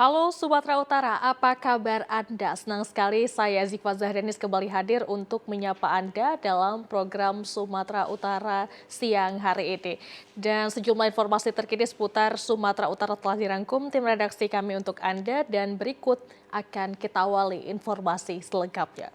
Halo Sumatera Utara, apa kabar Anda? Senang sekali saya Zikfa Zahranis kembali hadir untuk menyapa Anda dalam program Sumatera Utara siang hari ini. Dan sejumlah informasi terkini seputar Sumatera Utara telah dirangkum tim redaksi kami untuk Anda dan berikut akan kita awali informasi selengkapnya.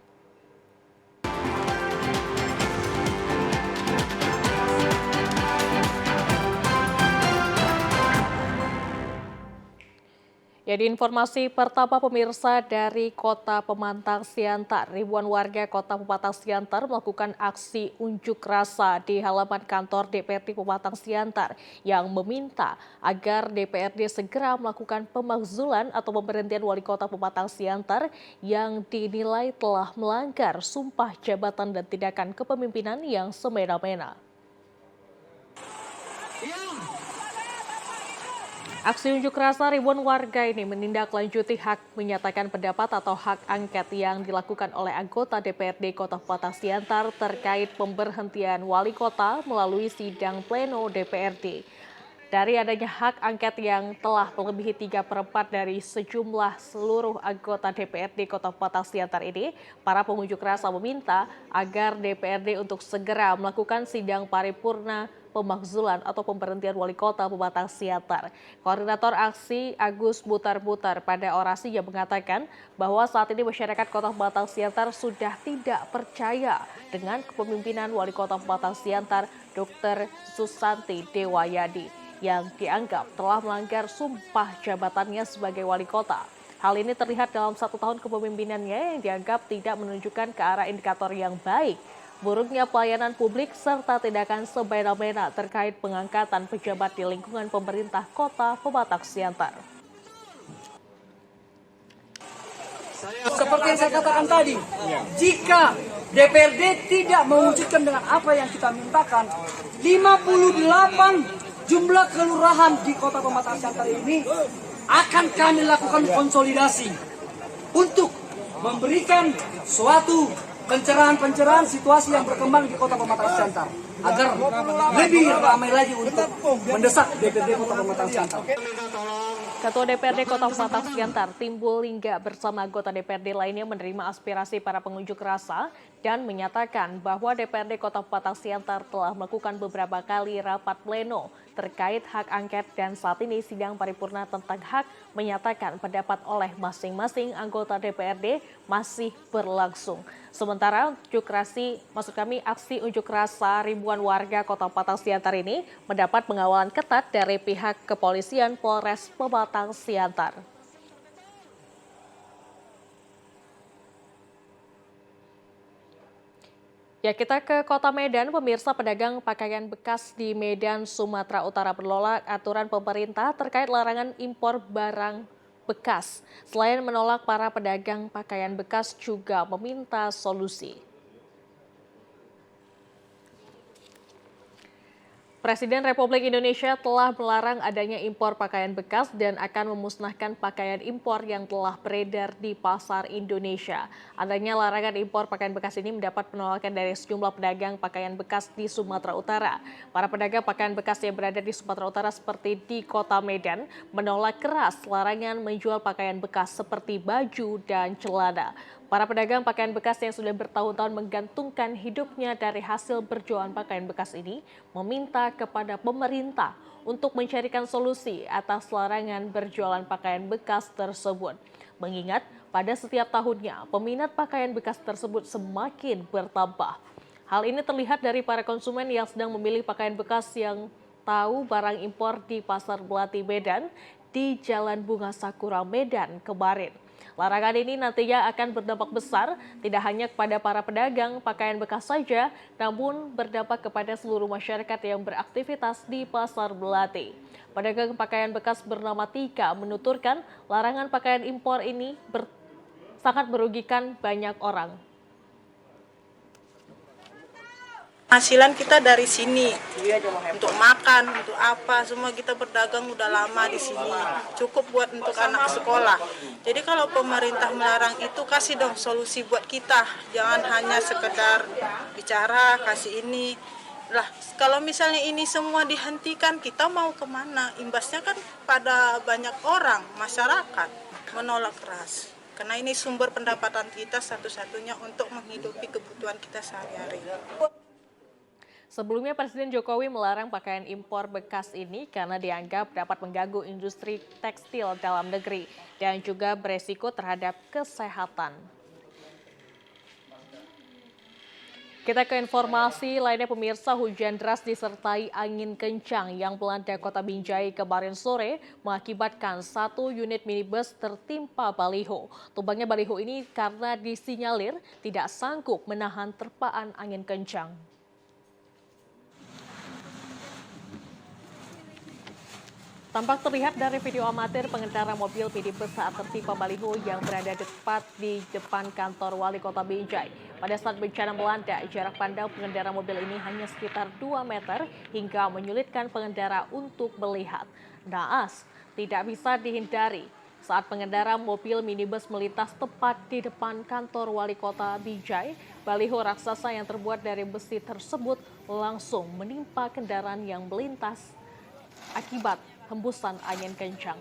Jadi informasi pertama pemirsa dari Kota Pemantang Siantar, ribuan warga Kota Pemantang Siantar melakukan aksi unjuk rasa di halaman kantor DPRD Pemantang Siantar yang meminta agar DPRD segera melakukan pemakzulan atau pemberhentian wali kota Pemantang Siantar yang dinilai telah melanggar sumpah jabatan dan tindakan kepemimpinan yang semena-mena. Aksi unjuk rasa ribuan warga ini menindaklanjuti hak menyatakan pendapat atau hak angket yang dilakukan oleh anggota DPRD Kota Pemantang Siantar terkait pemberhentian wali kota melalui sidang pleno DPRD. Dari adanya hak angket yang telah melebihi 3/4 dari sejumlah seluruh anggota DPRD Kota Pemantang Siantar ini, para pengunjuk rasa meminta agar DPRD untuk segera melakukan sidang paripurna pemakzulan atau pemberhentian wali kota Pemantang Siantar. Koordinator aksi Agus Butar-Butar pada orasinya mengatakan bahwa saat ini masyarakat Kota Pemantang Siantar sudah tidak percaya dengan kepemimpinan wali kota Pemantang Siantar Dr. Susanti Dewayadi yang dianggap telah melanggar sumpah jabatannya sebagai wali kota. Hal ini terlihat dalam 1 tahun kepemimpinannya yang dianggap tidak menunjukkan ke arah indikator yang baik, buruknya pelayanan publik, serta tindakan semena-mena terkait pengangkatan pejabat di lingkungan pemerintah Kota Pemantang Siantar. Seperti yang saya katakan tadi, jika DPRD tidak mewujudkan dengan apa yang kita mintakan, 58 jumlah kelurahan di Kota Pemantang Siantar ini akan kami lakukan konsolidasi untuk memberikan suatu pencerahan situasi yang berkembang di Kota Pemantang Siantar agar lebih ramai lagi untuk mendesak DPRD Kota Pemantang Siantar. Ketua DPRD Kota Pemantang Siantar, Timbul Lingga bersama anggota DPRD lainnya menerima aspirasi para pengunjuk rasa dan menyatakan bahwa DPRD Kota Pemantang Siantar telah melakukan beberapa kali rapat pleno terkait hak angket dan saat ini sidang paripurna tentang hak menyatakan pendapat oleh masing-masing anggota DPRD masih berlangsung. Sementara aksi unjuk rasa ribuan warga Kota Pemantang Siantar ini mendapat pengawalan ketat dari pihak kepolisian Polres Pemantang Siantar. Ya, kita ke Kota Medan, pemirsa. Pedagang pakaian bekas di Medan, Sumatera Utara menolak aturan pemerintah terkait larangan impor barang bekas. Selain menolak, para pedagang pakaian bekas juga meminta solusi. Presiden Republik Indonesia telah melarang adanya impor pakaian bekas dan akan memusnahkan pakaian impor yang telah beredar di pasar Indonesia. Adanya larangan impor pakaian bekas ini mendapat penolakan dari sejumlah pedagang pakaian bekas di Sumatera Utara. Para pedagang pakaian bekas yang berada di Sumatera Utara seperti di Kota Medan menolak keras larangan menjual pakaian bekas seperti baju dan celana. Para pedagang pakaian bekas yang sudah bertahun-tahun menggantungkan hidupnya dari hasil berjualan pakaian bekas ini meminta kepada pemerintah untuk mencarikan solusi atas larangan berjualan pakaian bekas tersebut. Mengingat pada setiap tahunnya peminat pakaian bekas tersebut semakin bertambah. Hal ini terlihat dari para konsumen yang sedang memilih pakaian bekas yang tahu barang impor di Pasar Melati Medan di Jalan Bunga Sakura Medan kemarin. Larangan ini nantinya akan berdampak besar tidak hanya kepada para pedagang pakaian bekas saja, namun berdampak kepada seluruh masyarakat yang beraktivitas di Pasar Melati. Pedagang pakaian bekas bernama Tika menuturkan larangan pakaian impor ini sangat merugikan banyak orang. Hasilan kita dari sini, untuk makan, untuk apa, semua kita berdagang udah lama di sini. Cukup buat untuk anak sekolah. Jadi kalau pemerintah melarang itu, kasih dong solusi buat kita. Jangan hanya sekedar bicara, kasih ini. Lah, kalau misalnya ini semua dihentikan, kita mau kemana? Imbasnya kan pada banyak orang, masyarakat menolak keras. Karena ini sumber pendapatan kita satu-satunya untuk menghidupi kebutuhan kita sehari-hari. Sebelumnya Presiden Jokowi melarang pakaian impor bekas ini karena dianggap dapat mengganggu industri tekstil dalam negeri dan juga beresiko terhadap kesehatan. Kita ke informasi lainnya, pemirsa. Hujan deras disertai angin kencang yang melanda kota Binjai kemarin sore mengakibatkan satu unit minibus tertimpa baliho. Tumbangnya baliho ini karena disinyalir tidak sanggup menahan terpaan angin kencang. Tampak terlihat dari video amatir pengendara mobil minibus saat tertimpa baliho yang berada tepat di depan kantor Wali Kota Binjai. Pada saat bencana melanda, jarak pandang pengendara mobil ini hanya sekitar 2 meter hingga menyulitkan pengendara untuk melihat. Naas tidak bisa dihindari saat pengendara mobil minibus melintas tepat di depan kantor Wali Kota Binjai. Baliho raksasa yang terbuat dari besi tersebut langsung menimpa kendaraan yang melintas akibat hembusan angin kencang.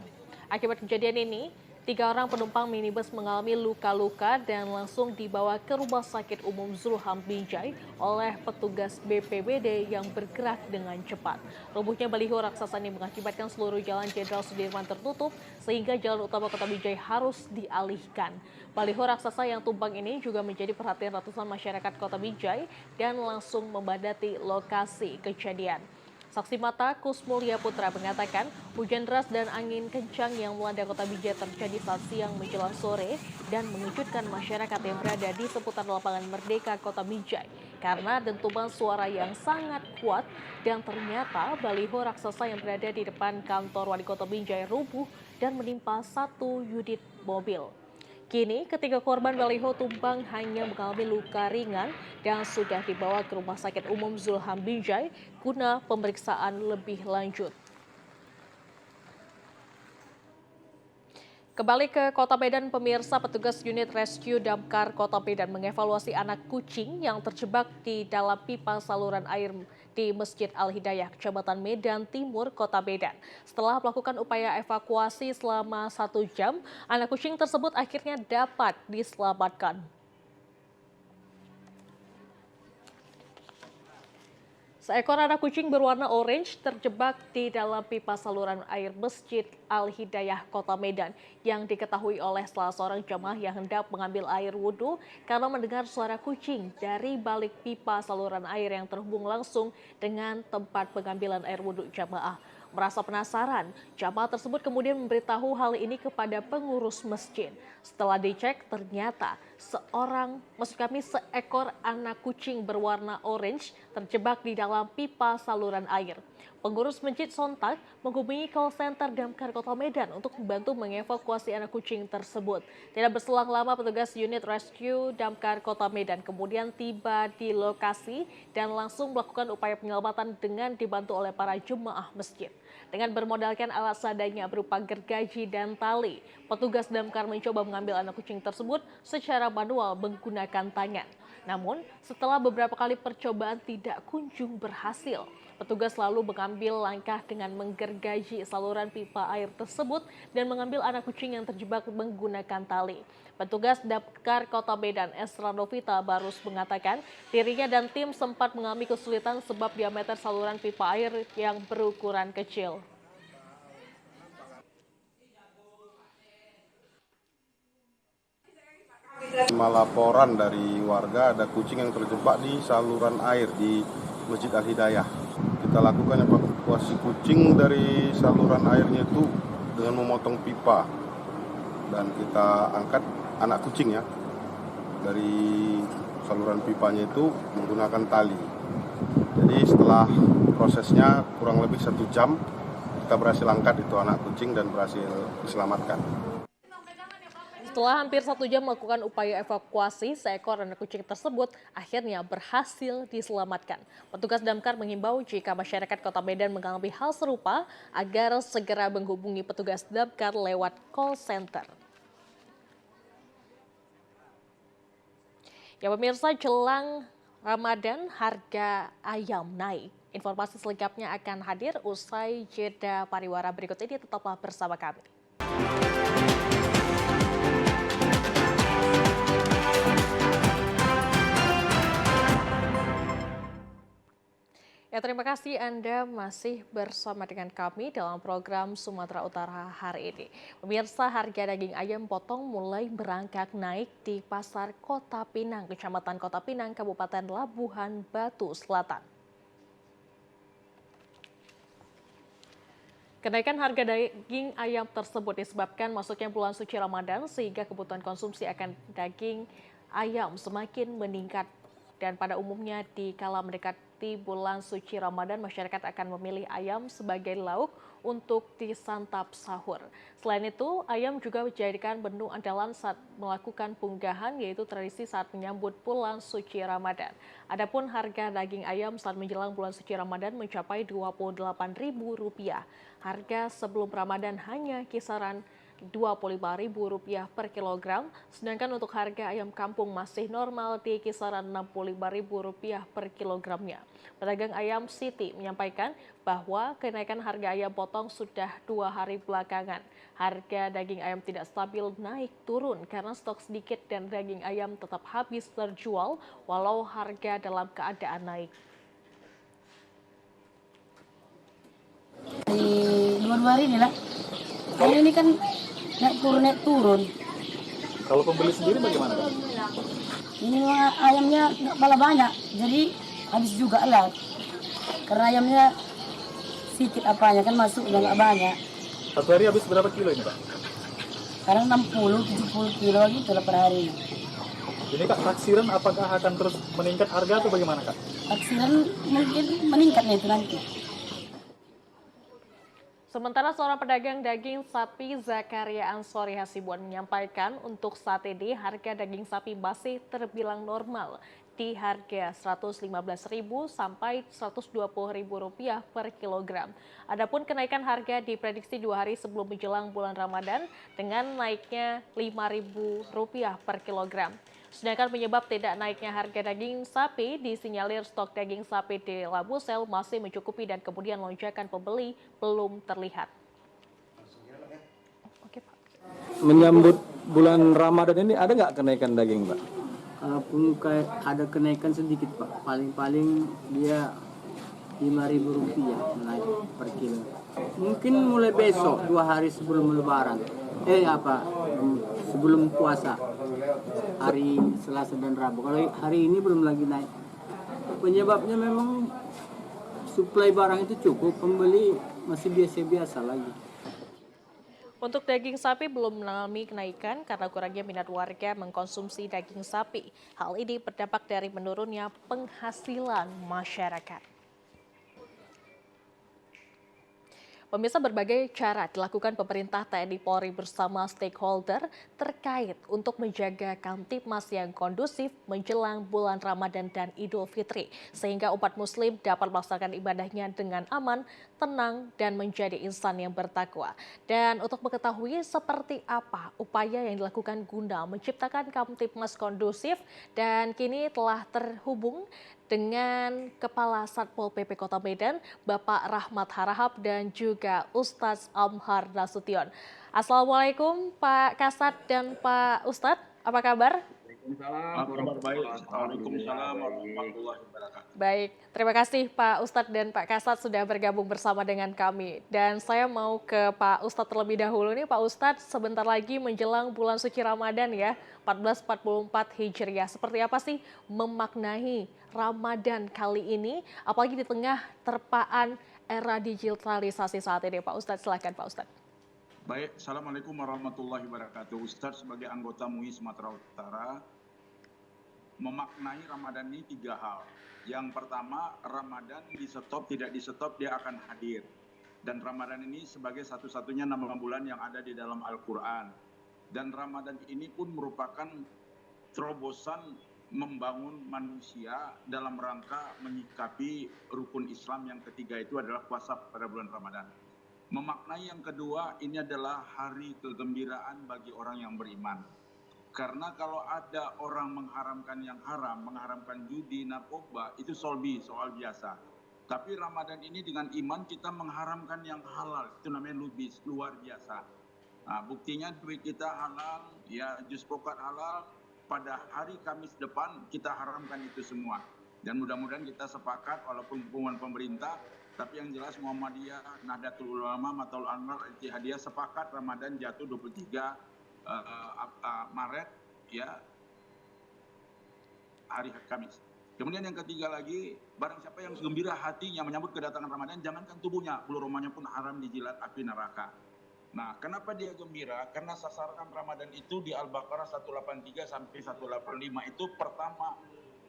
Akibat kejadian ini, 3 orang penumpang minibus mengalami luka-luka dan langsung dibawa ke Rumah Sakit Umum Zulham Binjai oleh petugas BPBD yang bergerak dengan cepat. Robohnya baliho raksasa ini mengakibatkan seluruh jalan Jenderal Sudirman tertutup sehingga jalan utama Kota Binjai harus dialihkan. Baliho raksasa yang tumbang ini juga menjadi perhatian ratusan masyarakat Kota Binjai dan langsung membadati lokasi kejadian. Saksi mata Kusmulia Putra mengatakan hujan deras dan angin kencang yang melanda Kota Binjai terjadi saat siang menjelang sore dan mengejutkan masyarakat yang berada di seputar lapangan Merdeka Kota Binjai karena dentuman suara yang sangat kuat dan ternyata baliho raksasa yang berada di depan kantor Wali Kota Binjai rubuh dan menimpa satu unit mobil. Kini ketiga korban baliho tumbang hanya mengalami luka ringan dan sudah dibawa ke Rumah Sakit Umum Zulham Binjai guna pemeriksaan lebih lanjut. Kembali ke Kota Medan, pemirsa. Petugas unit rescue damkar Kota Medan mengevaluasi anak kucing yang terjebak di dalam pipa saluran air di Masjid Al-Hidayah, Kecamatan Medan Timur, Kota Medan. Setelah melakukan upaya evakuasi selama 1 jam, anak kucing tersebut akhirnya dapat diselamatkan. Seekor anak kucing berwarna orange terjebak di dalam pipa saluran air Masjid Al-Hidayah Kota Medan yang diketahui oleh salah seorang jamaah yang hendak mengambil air wudhu karena mendengar suara kucing dari balik pipa saluran air yang terhubung langsung dengan tempat pengambilan air wudhu jamaah. Merasa penasaran, jamaah tersebut kemudian memberitahu hal ini kepada pengurus masjid. Setelah dicek, ternyata seekor anak kucing berwarna orange terjebak di dalam pipa saluran air. Pengurus masjid sontak menghubungi call center damkar Kota Medan untuk membantu mengevakuasi anak kucing tersebut. Tidak berselang lama, petugas unit rescue damkar Kota Medan kemudian tiba di lokasi dan langsung melakukan upaya penyelamatan dengan dibantu oleh para jemaah masjid. Dengan bermodalkan alat seadanya berupa gergaji dan tali, petugas damkar mencoba mengambil anak kucing tersebut secara manual menggunakan tangan. Namun, setelah beberapa kali percobaan tidak kunjung berhasil, petugas lalu mengambil langkah dengan menggergaji saluran pipa air tersebut dan mengambil anak kucing yang terjebak menggunakan tali. Petugas damkar Kota Medan, Esra Novita Barus, mengatakan dirinya dan tim sempat mengalami kesulitan sebab diameter saluran pipa air yang berukuran kecil. Laporan dari warga ada kucing yang terjebak di saluran air di Masjid Al-Hidayah. Kita lakukan evakuasi kucing dari saluran airnya itu dengan memotong pipa dan kita angkat anak kucing ya dari saluran pipanya itu menggunakan tali. Jadi setelah prosesnya kurang lebih 1 jam kita berhasil angkat itu anak kucing dan berhasil diselamatkan. Setelah hampir 1 jam melakukan upaya evakuasi, seekor anak kucing tersebut akhirnya berhasil diselamatkan. Petugas damkar menghimbau jika masyarakat Kota Medan mengalami hal serupa agar segera menghubungi petugas damkar lewat call center. Ya pemirsa, jelang Ramadan harga ayam naik. Informasi selengkapnya akan hadir usai jeda pariwara berikut ini. Tetaplah bersama kami. Ya, terima kasih Anda masih bersama dengan kami dalam program Sumatera Utara hari ini. Pemirsa, harga daging ayam potong mulai merangkak naik di Pasar Kota Pinang, Kecamatan Kota Pinang, Kabupaten Labuhan Batu Selatan. Kenaikan harga daging ayam tersebut disebabkan masuknya bulan suci Ramadan sehingga kebutuhan konsumsi akan daging ayam semakin meningkat. Dan pada umumnya di kala mendekati bulan suci Ramadan, masyarakat akan memilih ayam sebagai lauk untuk disantap sahur. Selain itu, ayam juga dijadikan menu andalan saat melakukan punggahan, yaitu tradisi saat menyambut bulan suci Ramadan. Adapun harga daging ayam saat menjelang bulan suci Ramadan mencapai Rp28.000. Harga sebelum Ramadan hanya kisaran Rp25.000 per kilogram, sedangkan untuk harga ayam kampung masih normal di kisaran Rp65.000 per kilogramnya. Pedagang ayam Siti menyampaikan bahwa kenaikan harga ayam potong sudah 2 hari belakangan. Harga daging ayam tidak stabil naik turun karena stok sedikit dan daging ayam tetap habis terjual walau harga dalam keadaan naik. Di dua-dua hari ini lah. Kalau ini kan naik turun. Kalau pembeli sendiri bagaimana, Pak? Ini ayamnya nggak pala banyak, jadi habis juga lah. Karena ayamnya sedikit apanya kan masuk udah nggak banyak. Satu hari habis berapa kilo ini, Pak? Sekarang 60-70 kilo gitu lah per hari. Ini Kak, taksiran apakah akan terus meningkat harga atau bagaimana, Kak? Taksiran mungkin meningkatnya itu nanti. Sementara seorang pedagang daging sapi Zakaria Ansori Hasibuan menyampaikan untuk saat ini harga daging sapi masih terbilang normal di harga Rp115.000 sampai Rp120.000 per kilogram. Adapun kenaikan harga diprediksi 2 hari sebelum menjelang bulan Ramadan dengan naiknya Rp5.000 per kilogram. Sedangkan penyebab tidak naiknya harga daging sapi disinyalir stok daging sapi di Labusel masih mencukupi dan kemudian lonjakan pembeli belum terlihat. Oke, Pak. Menyambut bulan Ramadan ini ada nggak kenaikan daging, Pak? Kalaupun ada kenaikan sedikit Pak, paling-paling dia Rp5.000 naik per kilo. Mungkin mulai besok 2 hari sebelum Lebaran. Sebelum puasa. Hari Selasa dan Rabu. Kalau hari ini belum lagi naik. Penyebabnya memang suplai barang itu cukup, pembeli masih biasa-biasa lagi. Untuk daging sapi belum mengalami kenaikan karena kurangnya minat warga mengkonsumsi daging sapi. Hal ini berdampak dari menurunnya penghasilan masyarakat. Pemirsa, berbagai cara dilakukan pemerintah TNI Polri bersama stakeholder terkait untuk menjaga Kamtibmas yang kondusif menjelang bulan Ramadan dan Idul Fitri, sehingga umat muslim dapat melaksanakan ibadahnya dengan aman, tenang, dan menjadi insan yang bertakwa. Dan untuk mengetahui seperti apa upaya yang dilakukan guna menciptakan Kamtibmas kondusif, dan kini telah terhubung dengan Kepala Satpol PP Kota Medan, Bapak Rahmat Harahap, dan juga Ustadz Amhar Nasution. Assalamualaikum Pak Kasat dan Pak Ustadz, apa kabar? Waalaikumsalam warahmatullahi wabarakatuh. Baik, terima kasih Pak Ustadz dan Pak Kasat sudah bergabung bersama dengan kami. Dan saya mau ke Pak Ustadz terlebih dahulu nih. Pak Ustadz, sebentar lagi menjelang bulan suci Ramadan ya, 1444 Hijriah. Seperti apa sih memaknai Ramadan kali ini, apalagi di tengah terpaan era digitalisasi saat ini? Pak Ustadz, silakan Pak Ustadz. Baik, Assalamualaikum warahmatullahi wabarakatuh. Ustadz sebagai anggota MUI Sumatera Utara memaknai Ramadan ini 3 hal. Yang pertama, Ramadan di stop tidak di stop dia akan hadir. Dan Ramadan ini sebagai satu-satunya nama bulan yang ada di dalam Al-Quran. Dan Ramadan ini pun merupakan terobosan membangun manusia dalam rangka menyikapi rukun Islam yang ketiga itu adalah puasa pada bulan Ramadan. Memaknai yang kedua, ini adalah hari kegembiraan bagi orang yang beriman. Karena kalau ada orang mengharamkan yang haram, mengharamkan judi, narkoba, itu soal biasa. Tapi Ramadan ini dengan iman kita mengharamkan yang halal, itu namanya lubis, luar biasa. Nah, buktinya duit kita halal, ya jus pokat halal, pada hari Kamis depan kita haramkan itu semua. Dan mudah-mudahan kita sepakat walaupun hubungan pemerintah, tapi yang jelas Muhammadiyah, Nahdlatul Ulama, Matul Anwar, Ittihadiyah sepakat Ramadan jatuh 23 Maret, ya, hari Kamis. Kemudian yang ketiga lagi, barang siapa yang gembira hatinya menyambut kedatangan Ramadan, jangankan tubuhnya, bulu romanya pun haram dijilat api neraka. Nah, kenapa dia gembira? Karena sasaran Ramadan itu di Al-Baqarah 183 sampai 185 itu pertama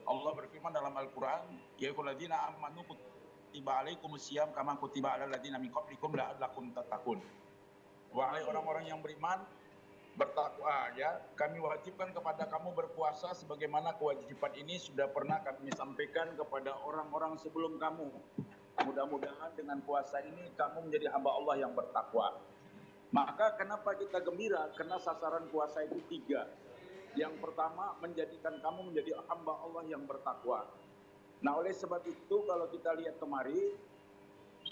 Allah berfirman dalam Al-Quran, ya ayyuhalladzina amanu kutiba alaikumusiyam kama kutiba alal ladzina min qablikum la'allakum tattaqun. Wahai orang-orang yang beriman, bertakwa, ya, kami wajibkan kepada kamu berpuasa sebagaimana kewajiban ini sudah pernah kami sampaikan kepada orang-orang sebelum kamu. Mudah-mudahan dengan puasa ini kamu menjadi hamba Allah yang bertakwa. Maka kenapa kita gembira? Karena sasaran puasa itu 3. Yang pertama, menjadikan kamu menjadi hamba Allah yang bertakwa. Nah, oleh sebab itu kalau kita lihat kemari,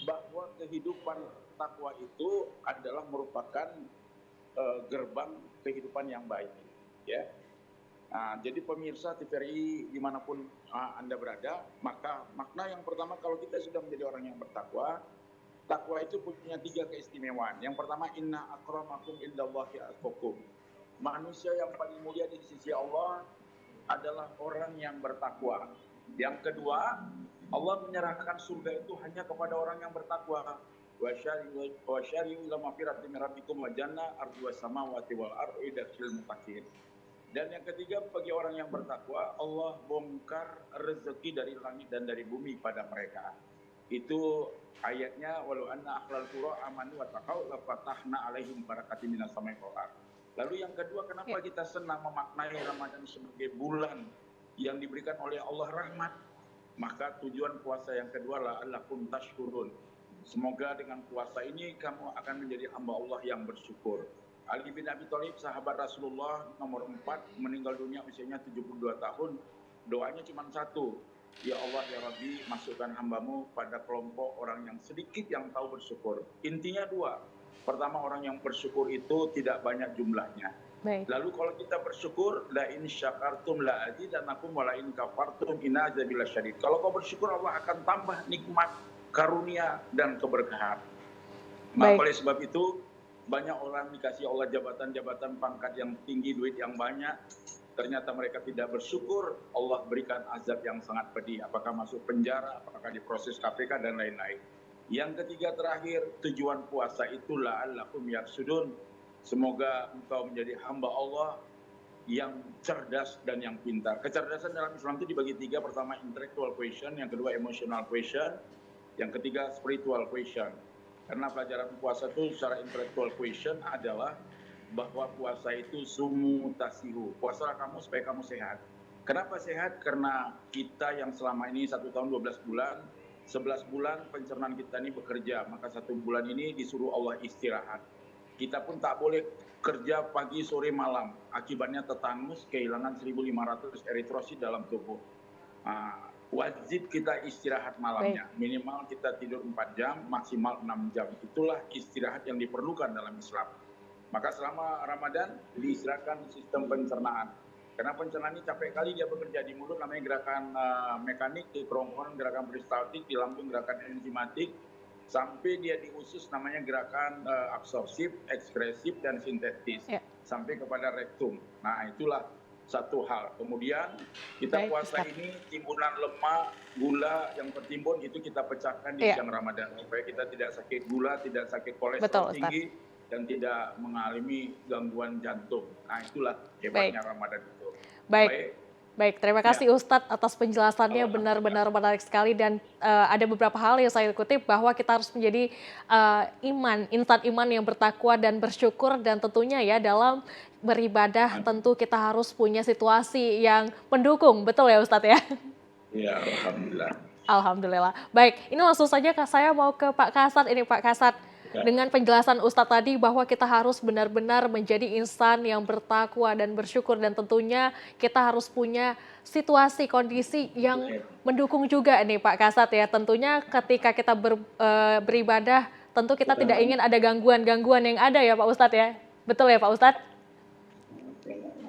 bahwa kehidupan takwa itu adalah merupakan gerbang kehidupan yang baik, ya. Nah, jadi pemirsa TVRI dimanapun Anda berada, maka makna yang pertama kalau kita sudah menjadi orang yang bertakwa, takwa itu punya 3 keistimewaan. Yang pertama, inna akramakum indallahi atqakum. Manusia yang paling mulia di sisi Allah adalah orang yang bertakwa. Yang kedua, Allah menyerahkan surga itu hanya kepada orang yang bertakwa. Wa syari'u ila mafiratin min rabbikum wa jannah arduwas samawati wal ardi idzatil muttaqin. Dan yang ketiga, bagi orang yang bertakwa, Allah bongkar rezeki dari langit dan dari bumi pada mereka. Itu ayatnya, walau anna ahlal qura amanu wa taqaw la fatahna alaihim barakatin minas samai wal ardh. Lalu yang kedua, kenapa kita senang memaknai Ramadan sebagai bulan yang diberikan oleh Allah rahmat? Maka tujuan puasa yang kedua la'allakum tashkurun. Semoga dengan puasa ini kamu akan menjadi hamba Allah yang bersyukur. Ali bin Abi Thalib, sahabat Rasulullah nomor 4, meninggal dunia usianya 72 tahun. Doanya cuma satu, ya Allah ya Rabbi, masukkan hambamu pada kelompok orang yang sedikit yang tahu bersyukur. Intinya 2. Pertama, orang yang bersyukur itu tidak banyak jumlahnya. Baik. Lalu kalau kita bersyukur, la in syakartum la azidannakum wa la in kafartum inna azabi lasyadid. Kalau kau bersyukur, Allah akan tambah nikmat, karunia dan keberkahan. Maka oleh sebab itu banyak orang dikasih Allah jabatan-jabatan pangkat yang tinggi, duit yang banyak, ternyata mereka tidak bersyukur, Allah berikan azab yang sangat pedih. Apakah masuk penjara, apakah diproses KPK dan lain-lain. Yang ketiga terakhir, tujuan puasa itu la'allakum yarsudun. Semoga engkau menjadi hamba Allah yang cerdas dan yang pintar. Kecerdasan dalam Islam itu dibagi 3. Pertama, intellectual question. Yang kedua, emotional question. Yang ketiga, spiritual question. Karena pelajaran puasa itu secara intellectual question adalah bahwa puasa itu sumu tasihu. Puasalah kamu supaya kamu sehat. Kenapa sehat? Karena kita yang selama ini 1 tahun 12 bulan, 11 bulan pencernaan kita ini bekerja. Maka 1 bulan ini disuruh Allah istirahat. Kita pun tak boleh kerja pagi, sore, malam. Akibatnya tetanus, kehilangan 1.500 eritrosit dalam tubuh. Wajib kita istirahat malamnya. Minimal kita tidur 4 jam, maksimal 6 jam. Itulah istirahat yang diperlukan dalam Islam. Maka selama Ramadan diistirahatkan sistem pencernaan. Karena pencernaan ini capek kali dia bekerja di mulut, namanya gerakan mekanik, di kerongkongan gerakan peristaltik, di lambung gerakan enzimatik, sampai dia di usus namanya gerakan absorsif, ekspresif, dan sintetis, sampai kepada rektum. Nah, itulah satu hal. Kemudian kita puasa ini timbunan lemak, gula yang tertimbun itu kita pecahkan di siang Ramadan supaya kita tidak sakit gula, tidak sakit kolesterol tinggi, dan tidak mengalami gangguan jantung. Nah, itulah hebatnya Ramadan itu. Baik, terima kasih Ustadz atas penjelasannya, benar-benar menarik sekali, dan ada beberapa hal yang saya kutip bahwa kita harus menjadi insan iman yang bertakwa dan bersyukur, dan tentunya ya dalam beribadah tentu kita harus punya situasi yang mendukung, betul ya Ustadz ya? Ya, Alhamdulillah. Alhamdulillah. Baik, ini langsung saja saya mau ke Pak Kasat. Ini Pak Kasat, dengan penjelasan Ustadz tadi bahwa kita harus benar-benar menjadi insan yang bertakwa dan bersyukur, dan tentunya kita harus punya situasi kondisi yang mendukung juga nih Pak Kasat ya. Tentunya ketika kita beribadah, tentu kita tidak ingin ada gangguan-gangguan yang ada ya Pak Ustadz ya. Betul ya Pak Ustadz?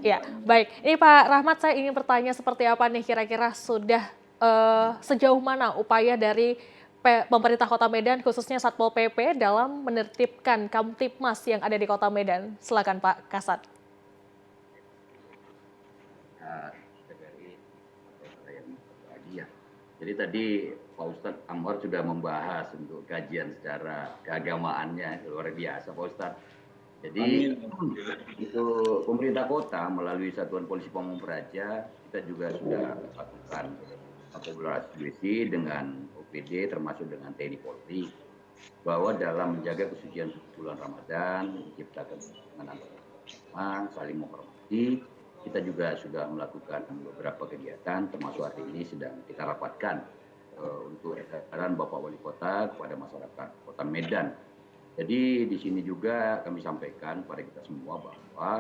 Ya, baik. Ini Pak Rahmat, saya ingin bertanya seperti apa nih kira-kira sudah sejauh mana upaya dari pemerintah Kota Medan khususnya Satpol PP dalam menertibkan Kamtipmas yang ada di Kota Medan. Silakan Pak Kasat. Jadi tadi Pak Ustadz Anwar sudah membahas untuk kajian secara keagamaannya luar biasa Pak Ustadz. Jadi itu pemerintah kota melalui Satuan Polisi Pamung Praja kita juga sudah lakukan kolaborasi dengan OPD termasuk dengan TNI Polri bahwa dalam menjaga kesucian bulan Ramadan, menciptakan keamanan, saling menghormati, kita juga sudah melakukan beberapa kegiatan termasuk hari ini sedang kita rapatkan untuk edaran Bapak Wali Kota kepada masyarakat Kota Medan. Jadi di sini juga kami sampaikan kepada kita semua bahwa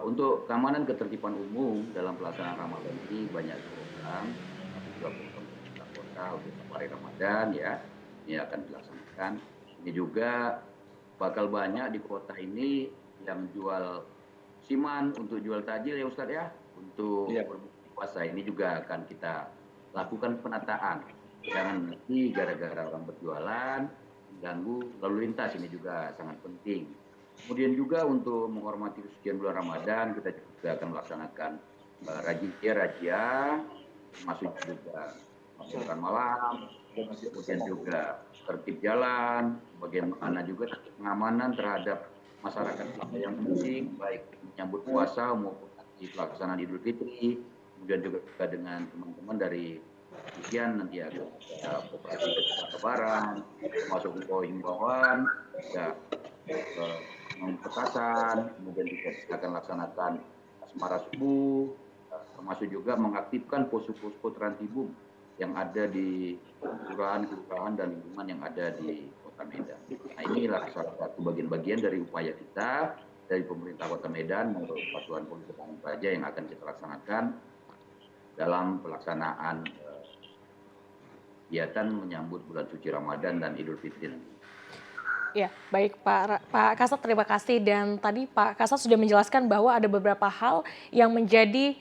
untuk keamanan ketertiban umum dalam pelaksanaan Ramadan ini banyak program, tapi juga program pemerintah kota untuk safari Ramadan ya, ini akan dilaksanakan. Ini juga bakal banyak di kota ini yang jual siman untuk jual takjil ya Ustadz ya, untuk berbuka puasa ini juga akan kita lakukan penataan. Jangan nanti gara-gara orang berjualan ganggu lalu lintas, ini juga sangat penting. Kemudian juga untuk menghormati kesucian bulan Ramadan, kita juga akan melaksanakan razia, masuk juga makan malam, kemudian juga tertib jalan, bagaimana juga pengamanan terhadap masyarakat yang penting, baik menyambut puasa maupun di pelaksanaan Idul Fitri, kemudian juga dengan teman-teman dari kepolisian nanti ada operasi kebarang, termasuk himbauan, ya petasan, kemudian juga kita akan laksanakan asmara subuh, termasuk juga mengaktifkan posko-posko Trantibum yang ada di kelurahan dan lingkungan yang ada di Kota Medan. Nah inilah salah satu bagian-bagian dari upaya kita dari pemerintah Kota Medan maupun Satuan Polisi Pamung Praja yang akan kita laksanakan dalam pelaksanaan kegiatan menyambut bulan suci Ramadan dan Idul Fitri. Ya, baik Pak Kasat, terima kasih. Dan tadi Pak Kasat sudah menjelaskan bahwa ada beberapa hal yang menjadi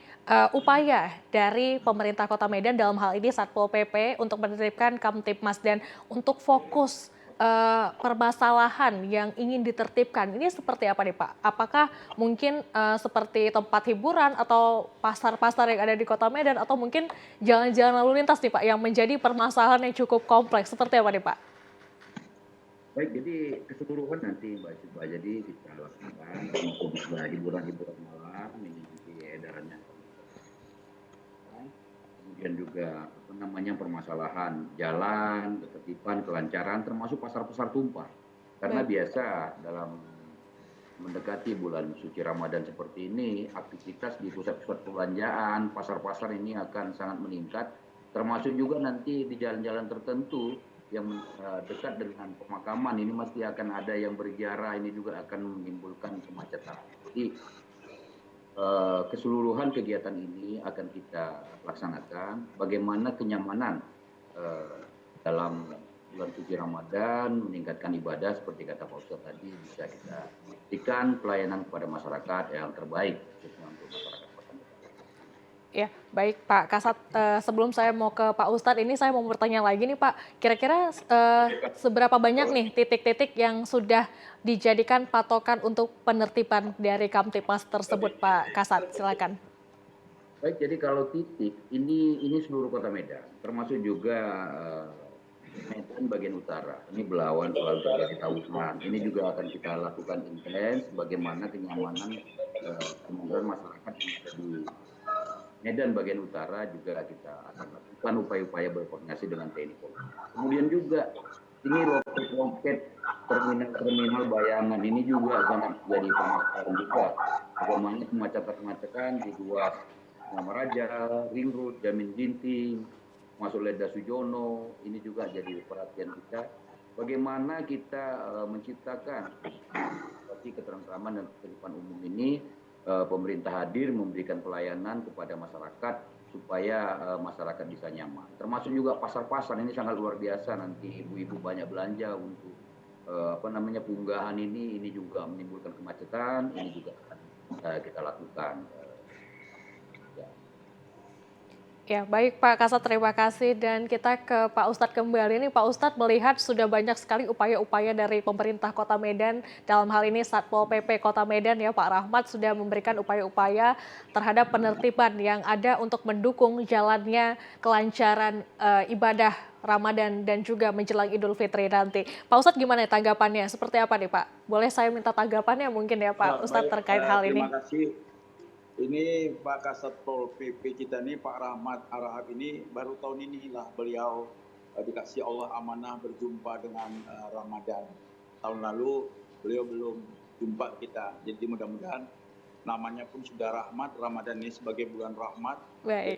upaya dari pemerintah Kota Medan dalam hal ini Satpol PP untuk menertibkan Kamtipmas dan untuk fokus permasalahan yang ingin ditertibkan. Ini seperti apa nih Pak? Apakah mungkin seperti tempat hiburan atau pasar-pasar yang ada di Kota Medan atau mungkin jalan-jalan lalu lintas nih Pak yang menjadi permasalahan yang cukup kompleks? Seperti apa nih Pak? Baik, jadi keseluruhan nanti Mbak Coba, jadi kita lakukan hiburan-hiburan malam, ini nanti edarannya. Kemudian juga permasalahan jalan, ketertiban, kelancaran, termasuk pasar-pasar tumpah. Karena biasa dalam mendekati bulan suci Ramadan seperti ini, aktivitas di pusat-pusat perbelanjaan, pasar-pasar ini akan sangat meningkat, termasuk juga nanti di jalan-jalan tertentu yang dekat dengan pemakaman ini masih akan ada yang berziarah, ini juga akan menimbulkan kemacetan. Jadi keseluruhan kegiatan ini akan kita laksanakan bagaimana kenyamanan dalam bulan suci Ramadan, meningkatkan ibadah seperti kata Pak Ustadz tadi, bisa kita berikan pelayanan kepada masyarakat yang terbaik khususnya untuk masyarakat. Ya, baik Pak Kasat, sebelum saya mau ke Pak Ustadz ini saya mau bertanya lagi nih Pak, kira-kira seberapa banyak nih titik-titik yang sudah dijadikan patokan untuk penertiban dari Kamtipmas tersebut Pak Kasat, silakan. Baik, jadi kalau titik ini seluruh Kota Medan, termasuk juga Medan bagian utara, ini Belawan, selalu terjadi tawuran, ini juga akan kita lakukan intens bagaimana kenyamanan masyarakat yang ada di Medan bagian utara juga kita akan lakukan upaya-upaya berkoordinasi dengan TNI Polri. Kemudian juga ini loket terminal Bayangan ini juga sangat jadi permasalahan juga. Bagaimana kemacetan di ruas Raja, Ring Road, Jamin Ginting, masuk Ledda Sujono, ini juga jadi perhatian kita. bagaimana kita menciptakan seperti ketentraman dan ketertiban umum ini, pemerintah hadir memberikan pelayanan kepada masyarakat supaya masyarakat bisa nyaman. Termasuk juga pasar-pasar ini sangat luar biasa, nanti ibu-ibu banyak belanja untuk penggahan ini juga menimbulkan kemacetan, ini juga akan kita lakukan. Ya, baik Pak Kasat, terima kasih. Dan kita ke Pak Ustadz kembali. Ini Pak Ustadz melihat sudah banyak sekali upaya-upaya dari pemerintah Kota Medan, dalam hal ini Satpol PP Kota Medan ya Pak Rahmat, sudah memberikan upaya-upaya terhadap penertiban yang ada untuk mendukung jalannya kelancaran ibadah Ramadan dan juga menjelang Idul Fitri nanti. Pak Ustadz gimana tanggapannya? Seperti apa nih Pak? Boleh saya minta tanggapannya mungkin ya Pak Ustadz terkait hal ini? Terima kasih. Ini Pak Kasat Pol PP kita nih, Pak Rahmat Arahab ini baru tahun inilah beliau dikasih Allah amanah berjumpa dengan Ramadan. Tahun lalu beliau belum jumpa kita. Jadi mudah-mudahan namanya pun sudah rahmat, Ramadan ini sebagai bulan rahmat.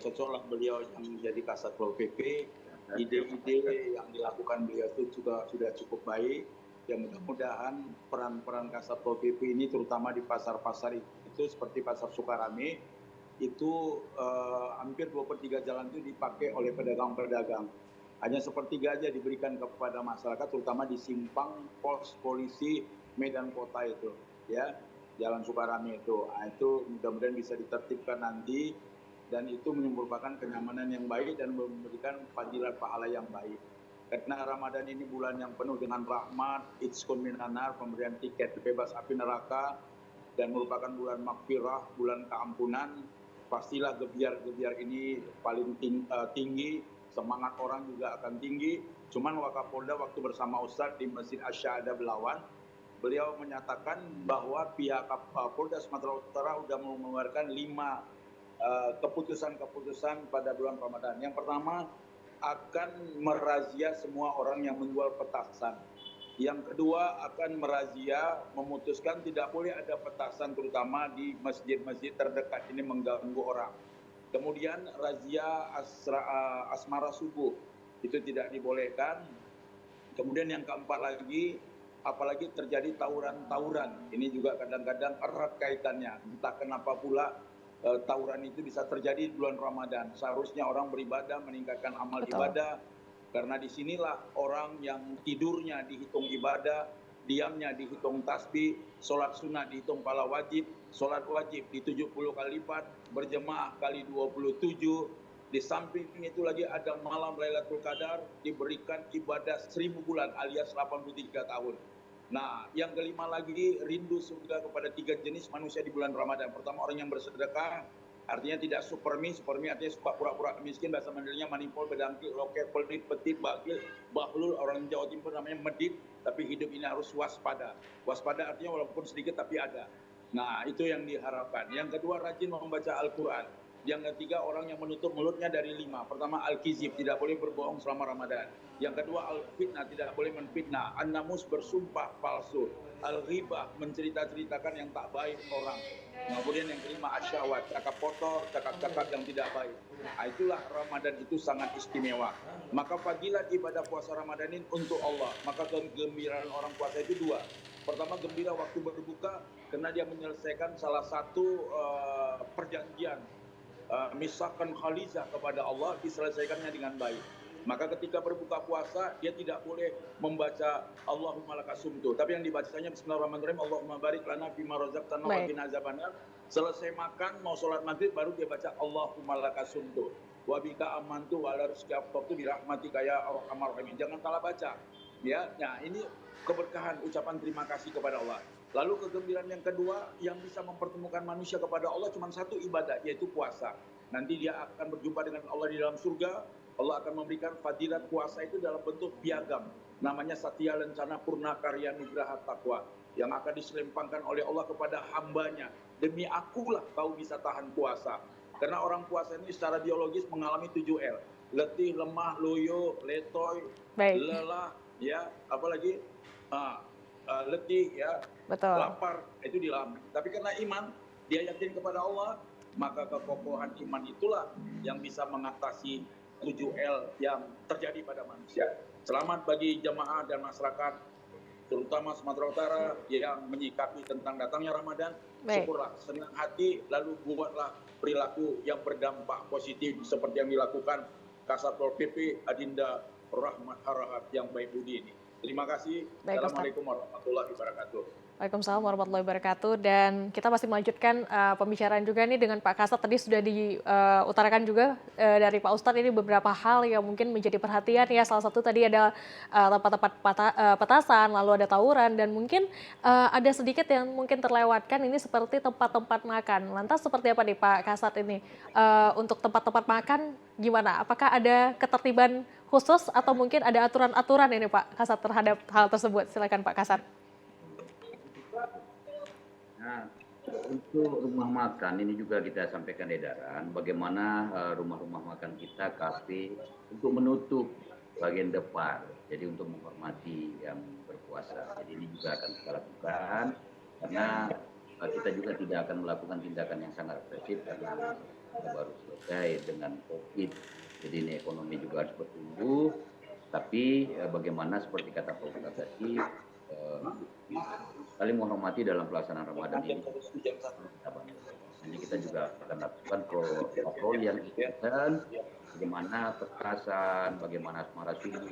Cocoklah beliau yang menjadi Kasat Pol PP. Ide-ide yang dilakukan beliau itu juga sudah cukup baik. Ya mudah-mudahan peran-peran Kasat Pol PP ini terutama di pasar-pasar itu seperti Pasar Sukarame itu hampir 2/3 jalan itu dipakai oleh pedagang-pedagang. Hanya sepertiga aja diberikan kepada masyarakat, terutama di simpang pos polisi Medan Kota itu, ya Jalan Sukarame itu. Nah, itu mudah-mudahan bisa ditertibkan nanti dan itu merupakan kenyamanan yang baik dan memberikan fadilah pahala yang baik. Karena Ramadan ini bulan yang penuh dengan rahmat, itqun minan nar, pemberian tiket bebas api neraka, dan merupakan bulan maghfirah, bulan keampunan. Pastilah gebiar-gebiar ini paling tinggi, semangat orang juga akan tinggi. Cuman Wakapolda waktu bersama Ustadz di Masjid Asyada Belawan, beliau menyatakan bahwa pihak Polda Sumatera Utara sudah mengeluarkan 5 keputusan-keputusan pada bulan Ramadan. Yang pertama, akan merazia semua orang yang menjual petasan. Yang kedua, akan merazia, memutuskan tidak boleh ada petasan terutama di masjid-masjid terdekat ini mengganggu orang. Kemudian razia asmara subuh, itu tidak dibolehkan. Kemudian yang keempat lagi, apalagi terjadi tawuran-tawuran, ini juga kadang-kadang erat kaitannya. Entah kenapa pula tawuran itu bisa terjadi di bulan Ramadan. Seharusnya orang beribadah, meningkatkan amal ibadah. Karena disinilah orang yang tidurnya dihitung ibadah, diamnya dihitung tasbih, sholat sunnah dihitung pahala wajib, sholat wajib di 70 kali lipat, berjemaah kali 27. Di samping itu lagi ada malam Lailatul Qadar, diberikan ibadah 1000 bulan alias 83 tahun. Nah, yang kelima lagi, rindu surga kepada 3 jenis manusia di bulan Ramadan. Pertama, orang yang bersedekah, artinya tidak supermi artinya suka pura-pura miskin, bahasa Mandainya manipul, bedangki, loket, pelit, petit, bakil, bahlul, orang Jawa Timur namanya medit, tapi hidup ini harus waspada. Waspada artinya walaupun sedikit tapi ada. Nah, itu yang diharapkan. Yang kedua, rajin membaca Al-Quran. Yang ketiga, orang yang menutup mulutnya dari 5. Pertama, al-kizib, tidak boleh berbohong selama Ramadan. Yang kedua, al-fitnah, tidak boleh menfitnah. An-namus, bersumpah palsu. Al-ghibah, mencerita-ceritakan yang tak baik orang. Kemudian yang kelima, asyawat, cakap kotor, cakap-cakap yang tidak baik. Nah, itulah Ramadan itu sangat istimewa. Maka fadilah ibadah puasa Ramadan ini untuk Allah. Maka kegembiraan orang puasa itu 2. Pertama, gembira waktu berbuka karena dia menyelesaikan salah satu perjanjian. Misalkan khalizah kepada Allah, diselesaikannya dengan baik. Maka ketika berbuka puasa, dia tidak boleh membaca Allahumma lakasumtu. Tapi yang dibacanya Bismillahirrahmanirrahim, Allahumma barik lana fima razaqtana wa qina azabannar. Selesai makan, mau sholat maghrib, baru dia baca Allahumma lakasumtu. Wa bika amantu wa ala rizqi aftabtu bi rahmatika ya arhamar rahimin. Jangan salah baca. Ya, nah ini keberkahan, ucapan terima kasih kepada Allah. Lalu kegembiraan yang kedua yang bisa mempertemukan manusia kepada Allah cuma satu ibadah, yaitu puasa. Nanti dia akan berjumpa dengan Allah di dalam surga. Allah akan memberikan fadilat puasa itu dalam bentuk piagam. Namanya Satya Lencana Purna Karya Nugraha Taqwa. Yang akan diselempangkan oleh Allah kepada hambanya. Demi akulah kau bisa tahan puasa. Karena orang puasa ini secara biologis mengalami 7L. Letih, lemah, loyo, letoy, lelah, ya, apalagi letih, ya, lapar, itu dialami. Tapi karena iman, dia yakin kepada Allah, maka kekokohan iman itulah yang bisa mengatasi 7L yang terjadi pada manusia. Selamat bagi jemaah dan masyarakat, terutama Sumatera Utara yang menyikapi tentang datangnya Ramadan. Syukurlah, senang hati, lalu buatlah perilaku yang berdampak positif seperti yang dilakukan Kasatpol PP Adinda Rahmat Harahap yang baik budi ini. Terima kasih. Assalamualaikum warahmatullahi wabarakatuh. Waalaikumsalam warahmatullahi wabarakatuh. Dan kita masih melanjutkan pembicaraan juga nih dengan Pak Kasat. Tadi sudah diutarakan juga dari Pak Ustadz ini beberapa hal yang mungkin menjadi perhatian ya. Salah satu tadi ada tempat-tempat petasan, lalu ada tawuran, dan mungkin ada sedikit yang mungkin terlewatkan ini seperti tempat-tempat makan. Lantas seperti apa nih Pak Kasat ini untuk tempat-tempat makan gimana? Apakah ada ketertiban khusus atau mungkin ada aturan-aturan ini Pak Kasat terhadap hal tersebut? Silakan Pak Kasat. Nah, untuk rumah makan ini juga kita sampaikan edaran bagaimana rumah-rumah makan kita, kafe, untuk menutup bagian depan. Jadi untuk menghormati yang berpuasa. Jadi ini juga akan kita lakukan karena kita juga tidak akan melakukan tindakan yang sangat represif karena kita baru selesai dengan COVID. Jadi ini ekonomi juga harus bertumbuh. Tapi bagaimana seperti kata Pak Ustadz tadi, saling menghormati dalam pelaksanaan Ramadan ini. Ini kita juga akan lakukan patroli yang intens, bagaimana petasan, bagaimana asmara subuh,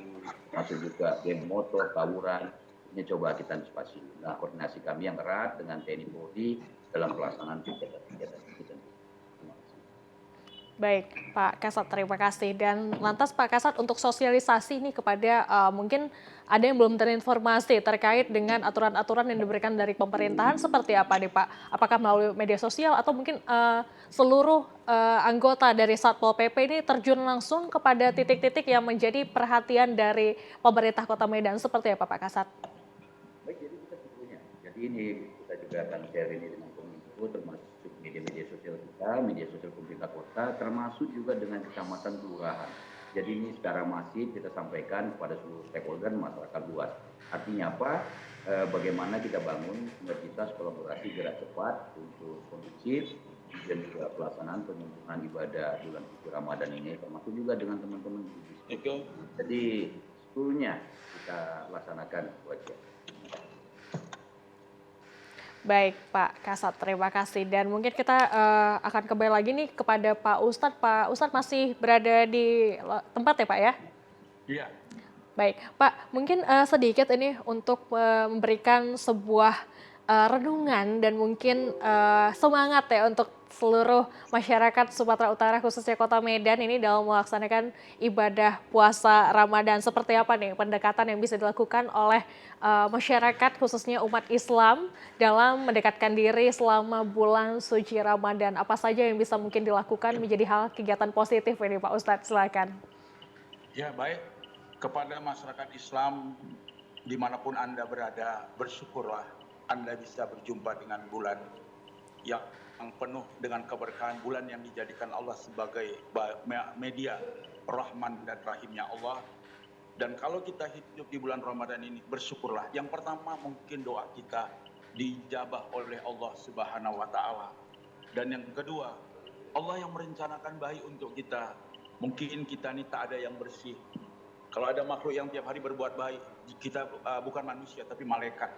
masuk juga geng motor, tawuran. Ini coba kita antisipasi. Nah, koordinasi kami yang erat dengan TNI Polri dalam pelaksanaan kegiatan kita. Baik, Pak Kasat, terima kasih. Dan lantas Pak Kasat untuk sosialisasi ini kepada mungkin ada yang belum terinformasi terkait dengan aturan-aturan yang diberikan dari pemerintahan seperti apa nih Pak? Apakah melalui media sosial atau mungkin seluruh anggota dari Satpol PP ini terjun langsung kepada titik-titik yang menjadi perhatian dari pemerintah Kota Medan seperti apa Pak Kasat? Baik, jadi kita sebetulnya. Jadi ini kita juga akan share ini dengan Kominfo, termasuk media-media sosial kita, media sosial pemerintah kota, termasuk juga dengan kecamatan kelurahan. Jadi ini secara masif kita sampaikan kepada seluruh stakeholder masyarakat luas. Artinya apa? Bagaimana kita bangun sinergitas kolaborasi gerak cepat untuk kondusif dan juga pelaksanaan penyempurnaan ibadah bulan suci Ramadan ini, termasuk juga dengan teman-teman di bisnis. Jadi seluruhnya kita laksanakan wajib. Baik Pak Kasat, terima kasih. Dan mungkin kita akan kembali lagi nih kepada Pak Ustadz. Pak Ustadz masih berada di tempat ya Pak ya? Iya. Baik Pak, mungkin sedikit ini untuk memberikan sebuah renungan dan mungkin semangat ya untuk seluruh masyarakat Sumatera Utara khususnya Kota Medan ini dalam melaksanakan ibadah puasa Ramadan. Seperti apa nih pendekatan yang bisa dilakukan oleh masyarakat khususnya umat Islam dalam mendekatkan diri selama bulan suci Ramadan? Apa saja yang bisa mungkin dilakukan menjadi hal kegiatan positif ini Pak Ustadz, silakan. Ya baik, kepada masyarakat Islam dimanapun Anda berada, bersyukurlah Anda bisa berjumpa dengan bulan yang penuh dengan keberkahan, bulan yang dijadikan Allah sebagai media rahman dan rahimnya Allah. Dan kalau kita hidup di bulan Ramadan ini, bersyukurlah. Yang pertama mungkin doa kita dijabah oleh Allah Subhanahu wa Ta'ala. Dan yang kedua, Allah yang merencanakan baik untuk kita. Mungkin kita ini tak ada yang bersih. Kalau ada makhluk yang tiap hari berbuat baik, kita bukan manusia tapi malaikat.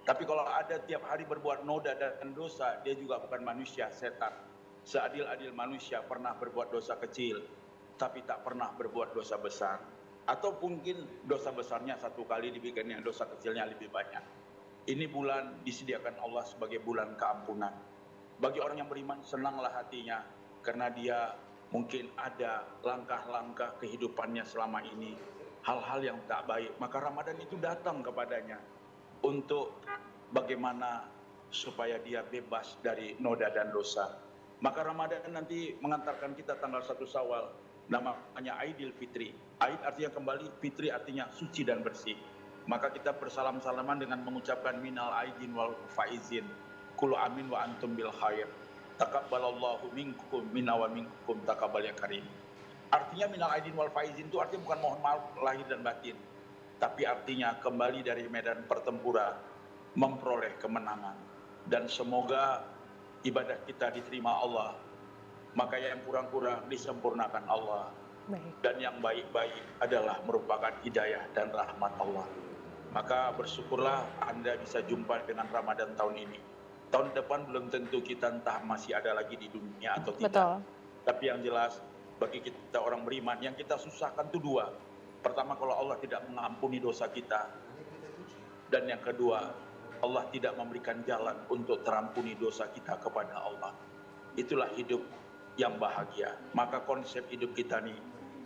Tapi kalau ada tiap hari berbuat noda dan dosa, dia juga bukan manusia, setan. Seadil-adil manusia pernah berbuat dosa kecil, tapi tak pernah berbuat dosa besar. Atau mungkin dosa besarnya satu kali dibikin yang dosa kecilnya lebih banyak. Ini bulan disediakan Allah sebagai bulan keampunan. Bagi orang yang beriman, senanglah hatinya, karena dia mungkin ada langkah-langkah kehidupannya selama ini, hal-hal yang tak baik. Maka Ramadan itu datang kepadanya untuk bagaimana supaya dia bebas dari noda dan dosa. Maka Ramadan nanti mengantarkan kita tanggal 1 Syawal, namanya Aidil Fitri. Aid artinya kembali, Fitri artinya suci dan bersih. Maka kita bersalam-salaman dengan mengucapkan minal aidin wal faizin. Kul amin wa antum bil khair. Taqabbalallahu minkum minna wa minkum taqabbal ya karim. Artinya minal aidin wal faizin itu artinya bukan mohon maaf lahir dan batin, tapi artinya kembali dari medan pertempuran, memperoleh kemenangan. Dan semoga ibadah kita diterima Allah. Maka yang kurang-kurang disempurnakan Allah. Baik. Dan yang baik-baik adalah merupakan hidayah dan rahmat Allah. Maka bersyukurlah Anda bisa jumpa dengan Ramadan tahun ini. Tahun depan belum tentu kita entah masih ada lagi di dunia atau tidak. Betul. Tapi yang jelas bagi kita orang beriman yang kita susahkan itu dua. Pertama, kalau Allah tidak mengampuni dosa kita. Dan yang kedua, Allah tidak memberikan jalan untuk terampuni dosa kita kepada Allah. Itulah hidup yang bahagia. Maka konsep hidup kita nih,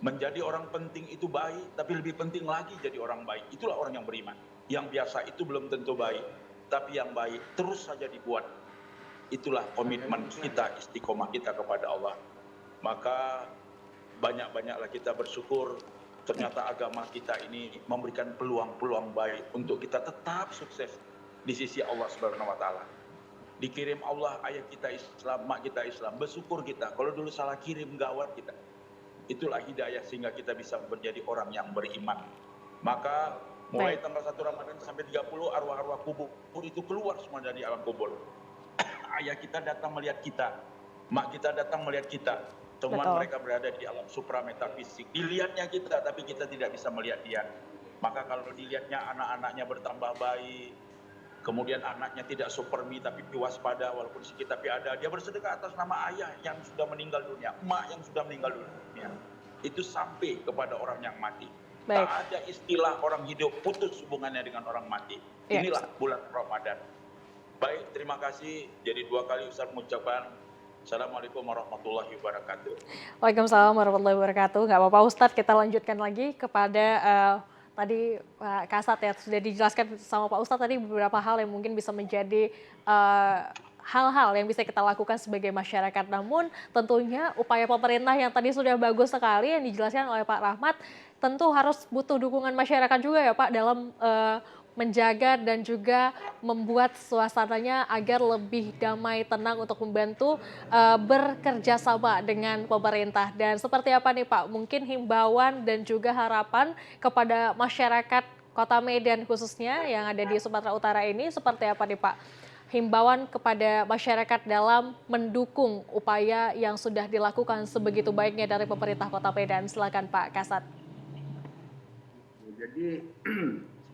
menjadi orang penting itu baik, tapi lebih penting lagi jadi orang baik. Itulah orang yang beriman. Yang biasa itu belum tentu baik, tapi yang baik terus saja dibuat. Itulah komitmen kita, istiqomah kita kepada Allah. Maka banyak-banyaklah kita bersyukur ternyata agama kita ini memberikan peluang-peluang baik untuk kita tetap sukses di sisi Allah Subhanahu wa taala. Dikirim Allah ayah kita Islam, mak kita Islam, bersyukur kita. Kalau dulu salah kirim gawat kita. Itulah hidayah sehingga kita bisa menjadi orang yang beriman. Maka mulai tanggal 1 Ramadan sampai 30 arwah-arwah kubur itu keluar semua dari alam kubur. Ayah kita datang melihat kita, mak kita datang melihat kita. Teman mereka berada di alam supra metafisik. Dilihatnya kita tapi kita tidak bisa melihat dia. Maka kalau dilihatnya anak-anaknya bertambah baik, kemudian anaknya tidak supermi tapi waspada walaupun sedikit tapi ada. Dia bersedekah atas nama ayah yang sudah meninggal dunia, emak yang sudah meninggal dunia. Itu sampai kepada orang yang mati. Baik. Tak ada istilah orang hidup putus hubungannya dengan orang mati. Inilah bulan Ramadan. Baik, terima kasih. Jadi 2 kali Ustaz mengucapkan Assalamualaikum warahmatullahi wabarakatuh. Waalaikumsalam warahmatullahi wabarakatuh. Nggak apa-apa Ustadz, kita lanjutkan lagi kepada tadi Pak Kasat ya, sudah dijelaskan sama Pak Ustadz tadi beberapa hal yang mungkin bisa menjadi hal-hal yang bisa kita lakukan sebagai masyarakat. Namun tentunya upaya pemerintah yang tadi sudah bagus sekali yang dijelaskan oleh Pak Rahmat, tentu harus butuh dukungan masyarakat juga ya Pak dalam menjaga dan juga membuat suasananya agar lebih damai, tenang untuk membantu bekerja sama dengan pemerintah. Dan seperti apa nih Pak, mungkin himbauan dan juga harapan kepada masyarakat Kota Medan khususnya yang ada di Sumatera Utara ini seperti apa nih Pak? Himbauan kepada masyarakat dalam mendukung upaya yang sudah dilakukan sebegitu baiknya dari pemerintah Kota Medan. Silakan Pak Kasat. Jadi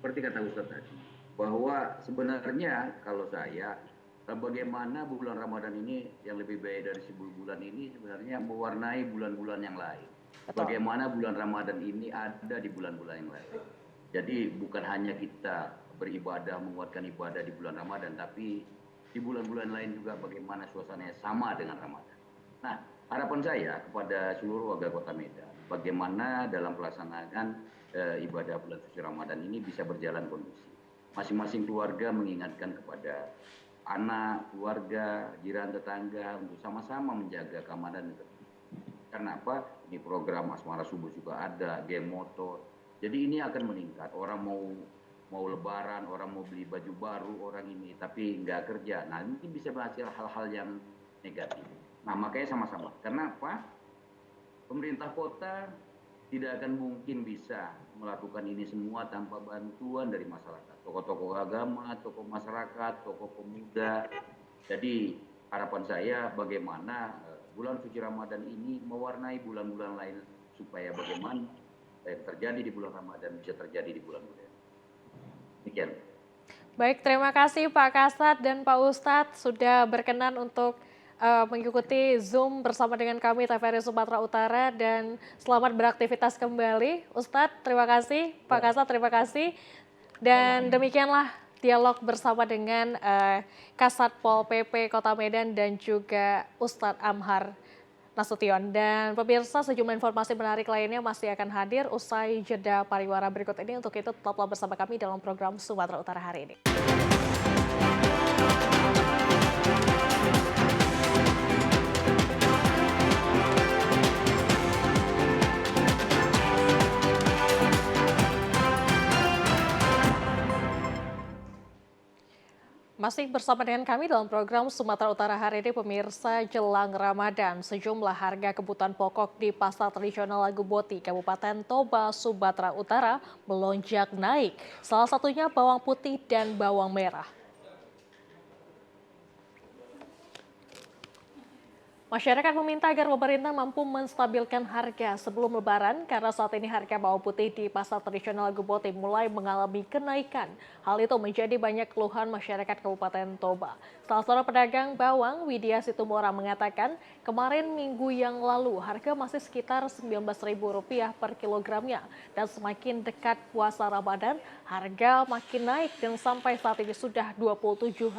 seperti kata Ustaz tadi, bahwa sebenarnya kalau saya, bagaimana bulan Ramadan ini yang lebih baik dari 10 bulan ini sebenarnya mewarnai bulan-bulan yang lain. Bagaimana bulan Ramadan ini ada di bulan-bulan yang lain. Jadi bukan hanya kita beribadah, menguatkan ibadah di bulan Ramadan, tapi di bulan-bulan lain juga bagaimana suasananya sama dengan Ramadan. Nah, harapan saya kepada seluruh warga Kota Medan, bagaimana dalam pelaksanaan ibadah bulan suci Ramadan ini bisa berjalan kondusif. Masing-masing keluarga mengingatkan kepada anak, keluarga, jiran, tetangga untuk sama-sama menjaga keamanan. Karena apa? Ini program Asmara Subuh juga ada, game motor. Jadi ini akan meningkat. Orang mau lebaran, orang mau beli baju baru, orang ini tapi nggak kerja. Nah, ini bisa menghasilkan hal-hal yang negatif. Nah, makanya sama-sama. Karena apa? Pemerintah kota tidak akan mungkin bisa melakukan ini semua tanpa bantuan dari masyarakat. Tokoh-tokoh agama, tokoh masyarakat, tokoh pemuda. Jadi harapan saya bagaimana bulan suci Ramadan ini mewarnai bulan-bulan lain supaya bagaimana yang terjadi di bulan Ramadan bisa terjadi di bulan-bulan. Demikian. Baik, terima kasih Pak Kasat dan Pak Ustadz sudah berkenan untuk mengikuti Zoom bersama dengan kami TVRI Sumatera Utara dan selamat beraktivitas kembali. Ustadz, terima kasih. Pak Kasat, terima kasih. Dan demikianlah dialog bersama dengan Kasat Pol PP Kota Medan dan juga Ustadz Amhar Nasution. Dan pemirsa, sejumlah informasi menarik lainnya masih akan hadir usai jeda pariwara berikut ini. Untuk itu tetaplah bersama kami dalam program Sumatera Utara hari ini. Masih bersama dengan kami dalam program Sumatera Utara hari ini, pemirsa, jelang Ramadan. Sejumlah harga kebutuhan pokok di Pasar Tradisional Laguboti, Kabupaten Toba, Sumatera Utara melonjak naik. Salah satunya bawang putih dan bawang merah. Masyarakat meminta agar pemerintah mampu menstabilkan harga sebelum Lebaran karena saat ini harga bawang putih di pasar tradisional Laguboti mulai mengalami kenaikan. Hal itu menjadi banyak keluhan masyarakat Kabupaten Toba. Salah seorang pedagang bawang, Widya Situmora, mengatakan kemarin minggu yang lalu harga masih sekitar Rp19.000 per kilogramnya dan semakin dekat puasa Ramadan harga makin naik dan sampai saat ini sudah Rp27.000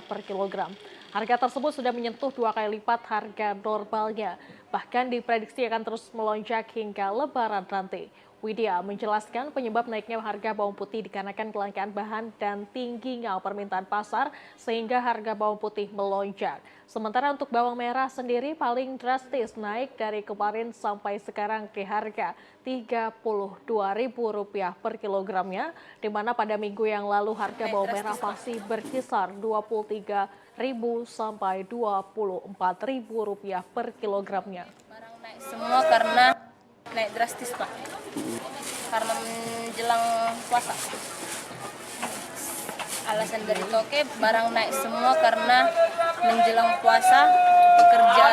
per kilogram. Harga tersebut sudah menyentuh 2 kali lipat harga normalnya. Bahkan diprediksi akan terus melonjak hingga Lebaran nanti. Widya menjelaskan penyebab naiknya harga bawang putih dikarenakan kelangkaan bahan dan tingginya permintaan pasar sehingga harga bawang putih melonjak. Sementara untuk bawang merah sendiri paling drastis naik dari kemarin sampai sekarang di harga Rp32.000 per kilogramnya, di mana pada minggu yang lalu harga bawang merah masih berkisar Rp23.000 sampai Rp24.000 per kilogramnya. Barang naik semua karena naik drastis, Pak. Karena menjelang puasa. Alasan dari Toke, barang naik semua karena menjelang puasa, pekerja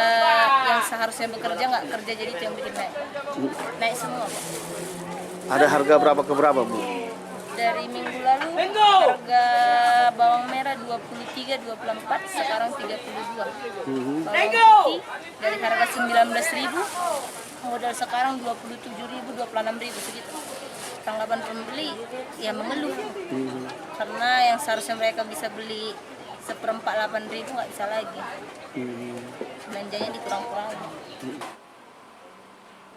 yang seharusnya bekerja nggak kerja, jadi itu yang bikin naik. Naik semua, Pak. Ada harga berapa ke berapa, Bu? Dari minggu lalu harga bawang merah 23-24, sekarang 32. Bawang putih dari harga 19.000, modal sekarang 27.000, 26.000 segitu. Tanggapan pembeli ya mengeluh, karena yang seharusnya mereka bisa beli 1/4 8.000 nggak bisa lagi. Belanjanya dikurang-kurangin.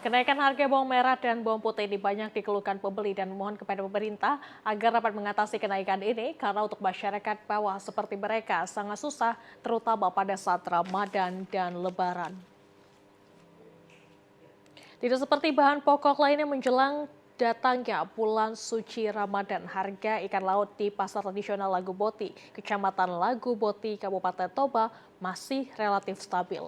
Kenaikan harga bawang merah dan bawang putih ini banyak dikeluhkan pembeli dan memohon kepada pemerintah agar dapat mengatasi kenaikan ini karena untuk masyarakat bawah seperti mereka sangat susah, terutama pada saat Ramadan dan Lebaran. Tidak seperti bahan pokok lainnya menjelang datangnya bulan suci Ramadan, harga ikan laut di pasar tradisional Laguboti, Kecamatan Laguboti, Kabupaten Toba masih relatif stabil.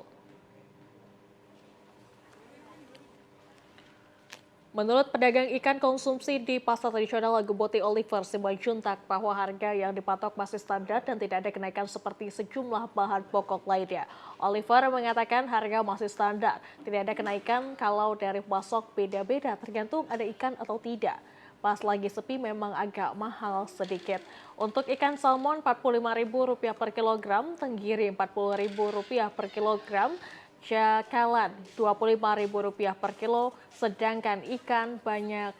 Menurut pedagang ikan konsumsi di pasar tradisional Laguboti Oliver Simanjuntak bahwa harga yang dipatok masih standar dan tidak ada kenaikan seperti sejumlah bahan pokok lainnya. Oliver mengatakan harga masih standar, tidak ada kenaikan kalau dari pasok beda-beda tergantung ada ikan atau tidak. Pas lagi sepi memang agak mahal sedikit. Untuk ikan salmon Rp45.000 per kilogram, tenggiri Rp40.000 per kilogram, jakalan Rp25.000 per kilo, sedangkan ikan banyak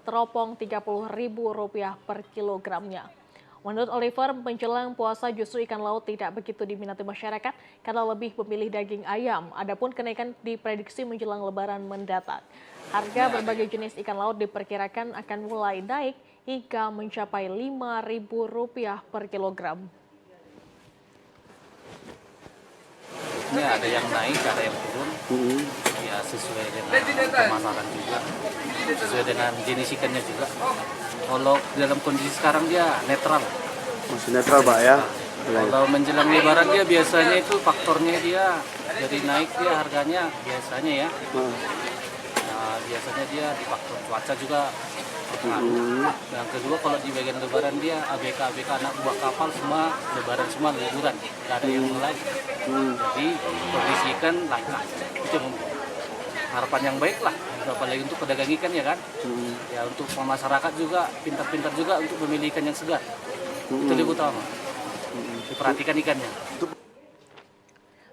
teropong Rp30.000 per kilogramnya. Menurut Oliver, menjelang puasa justru ikan laut tidak begitu diminati masyarakat karena lebih memilih daging ayam. Adapun kenaikan diprediksi menjelang Lebaran mendatang. Harga berbagai jenis ikan laut diperkirakan akan mulai naik hingga mencapai Rp5.000 per kilogram. Ada yang naik, ada yang turun. Ya sesuai dengan pemasaran juga, sesuai dengan jenis ikannya juga. Kalau dalam kondisi sekarang dia netral. Masih netral, Pak ya? Kalau menjelang Lebaran dia biasanya itu faktornya dia dari naik dia harganya biasanya ya. Nah, biasanya dia di faktor cuaca juga. Yang kedua kalau di bagian Lebaran dia ABK anak buah kapal semua Lebaran semua liburan, nggak ada yang mulai. Jadi kondisi ikan naik lah. Itu harapan yang baik lah, apalagi untuk pedagang ikan ya kan. Ya untuk masyarakat juga pintar-pintar juga untuk memilih ikan yang segar. Itu lebih utama. Diperhatikan ikannya.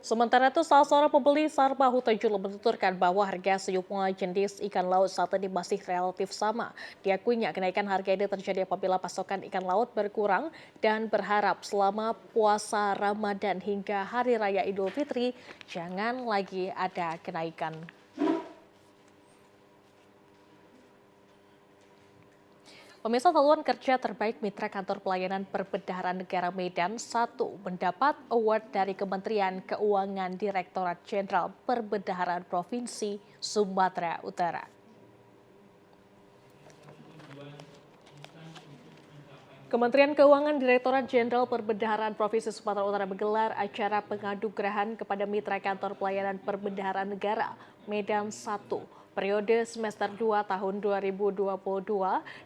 Sementara itu, salah seorang pembeli Sarma Hutajulu menuturkan bahwa harga sejumlah jenis ikan laut saat ini masih relatif sama. Diakuinya kenaikan harga ini terjadi apabila pasokan ikan laut berkurang dan berharap selama puasa Ramadan hingga Hari Raya Idul Fitri jangan lagi ada kenaikan. Pemirsa, saluran kerja terbaik Mitra Kantor Pelayanan Perbendaharaan Negara Medan 1 mendapat award dari Kementerian Keuangan Direktorat Jenderal Perbendaharaan Provinsi Sumatera Utara. Kementerian Keuangan Direktorat Jenderal Perbendaharaan Provinsi Sumatera Utara menggelar acara penganugerahan kepada Mitra Kantor Pelayanan Perbendaharaan Negara Medan 1 periode semester 2 tahun 2022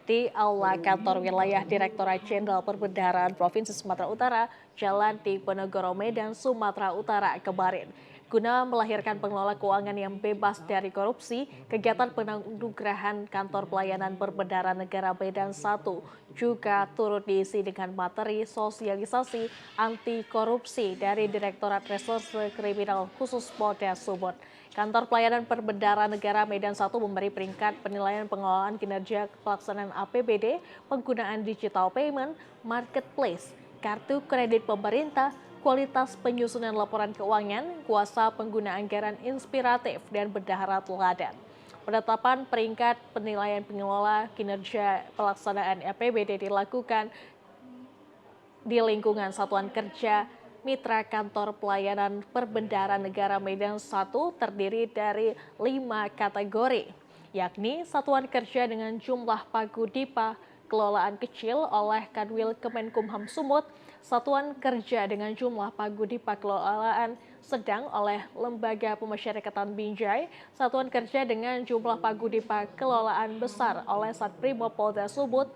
di Aula Kantor Wilayah Direktorat Jenderal Perbendaharaan Provinsi Sumatera Utara, Jalan Diponegoro, Medan, Sumatera Utara kemarin. Guna melahirkan pengelola keuangan yang bebas dari korupsi, kegiatan penganugerahan Kantor Pelayanan Perbendaharaan Negara Medan 1 juga turut diisi dengan materi sosialisasi anti korupsi dari Direktorat Reserse Kriminal Khusus Polda Sumut. Kantor Pelayanan Perbendaharaan Negara Medan 1 memberi peringkat penilaian pengelolaan kinerja pelaksanaan APBD, penggunaan digital payment, marketplace, kartu kredit pemerintah, kualitas penyusunan laporan keuangan, kuasa pengguna anggaran inspiratif, dan bendahara teladan. Penetapan peringkat penilaian pengelola kinerja pelaksanaan APBD dilakukan di lingkungan Satuan Kerja Mitra Kantor Pelayanan Perbendaharaan Negara Medan 1 terdiri dari 5 kategori, yakni Satuan Kerja dengan jumlah Pagudipa kelolaan kecil oleh Kanwil Kemenkumham Sumut, Satuan Kerja dengan jumlah Pagudipa kelolaan sedang oleh Lembaga Pemasyarakatan Binjai, Satuan Kerja dengan jumlah Pagudipa kelolaan besar oleh Satbrimob Polda Sumut,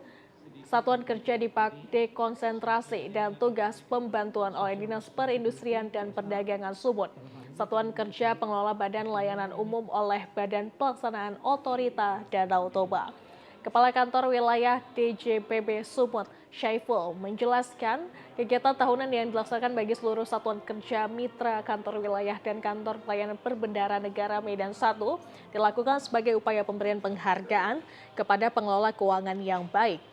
Satuan Kerja Dekonsentrasi dan Tugas Pembantuan oleh Dinas Perindustrian dan Perdagangan Sumut, Satuan Kerja Pengelola Badan Layanan Umum oleh Badan Pelaksanaan Otorita Danau Toba. Kepala Kantor Wilayah DJPB Sumut, Syaiful, menjelaskan kegiatan tahunan yang dilaksanakan bagi seluruh satuan kerja mitra kantor wilayah dan kantor pelayanan perbendaharaan negara Medan 1 dilakukan sebagai upaya pemberian penghargaan kepada pengelola keuangan yang baik.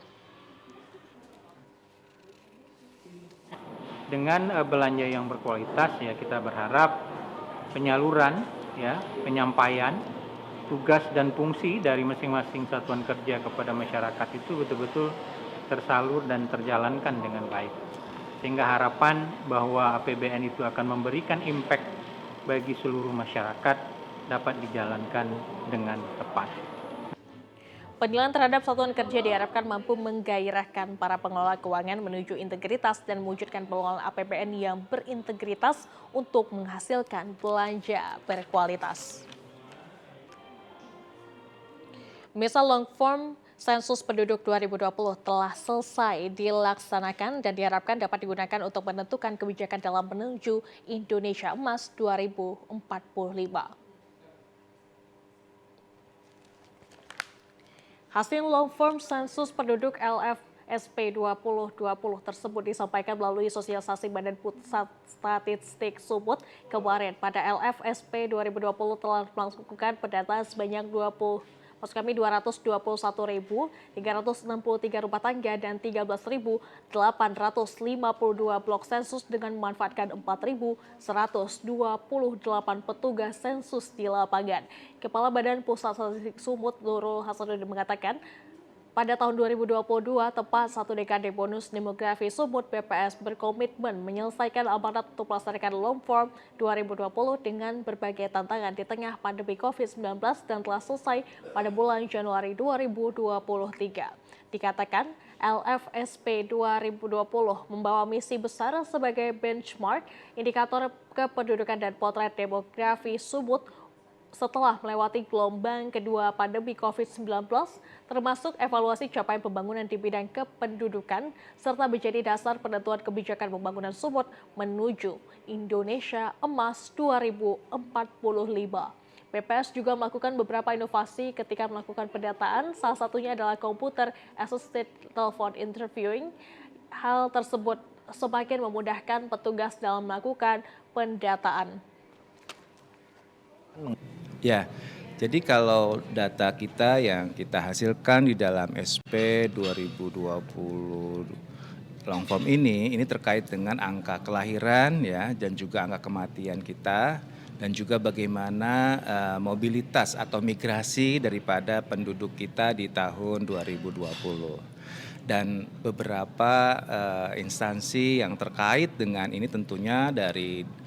Dengan belanja yang berkualitas, ya kita berharap penyaluran, ya penyampaian tugas dan fungsi dari masing-masing satuan kerja kepada masyarakat itu betul-betul tersalur dan terjalankan dengan baik. Sehingga harapan bahwa APBN itu akan memberikan impact bagi seluruh masyarakat dapat dijalankan dengan tepat. Penilaian terhadap satuan kerja diharapkan mampu menggairahkan para pengelola keuangan menuju integritas dan mewujudkan pengelolaan APBN yang berintegritas untuk menghasilkan belanja berkualitas. Misal long form sensus penduduk 2020 telah selesai dilaksanakan dan diharapkan dapat digunakan untuk menentukan kebijakan dalam menuju Indonesia Emas 2045. Hasil long form sensus penduduk LFSP 2020 tersebut disampaikan melalui sosialisasi Badan Pusat Statistik Sumut kemarin. Pada LFSP 2020 telah melakukan pendataan sebanyak 221.363 rumah tangga dan 13.852 blok sensus dengan memanfaatkan 4.128 petugas sensus di lapangan. Kepala Badan Pusat Statistik Sumut, Nurul Hasanuddin mengatakan, pada tahun 2022, tepat satu dekade bonus demografi Sumut, BPS berkomitmen menyelesaikan amanat untuk melaksanakan long form 2020 dengan berbagai tantangan di tengah pandemi COVID-19 dan telah selesai pada bulan Januari 2023. Dikatakan, LFSP 2020 membawa misi besar sebagai benchmark indikator kependudukan dan potret demografi Sumut setelah melewati gelombang kedua pandemi COVID-19, termasuk evaluasi capaian pembangunan di bidang kependudukan, serta menjadi dasar penentuan kebijakan pembangunan Sumut menuju Indonesia Emas 2045. BPS juga melakukan beberapa inovasi ketika melakukan pendataan, salah satunya adalah Computer Assisted Telephone Interviewing. Hal tersebut semakin memudahkan petugas dalam melakukan pendataan. Ya, jadi kalau data kita yang kita hasilkan di dalam SP 2020 long form ini terkait dengan angka kelahiran ya dan juga angka kematian kita dan juga bagaimana mobilitas atau migrasi daripada penduduk kita di tahun 2020. Dan beberapa instansi yang terkait dengan ini tentunya dari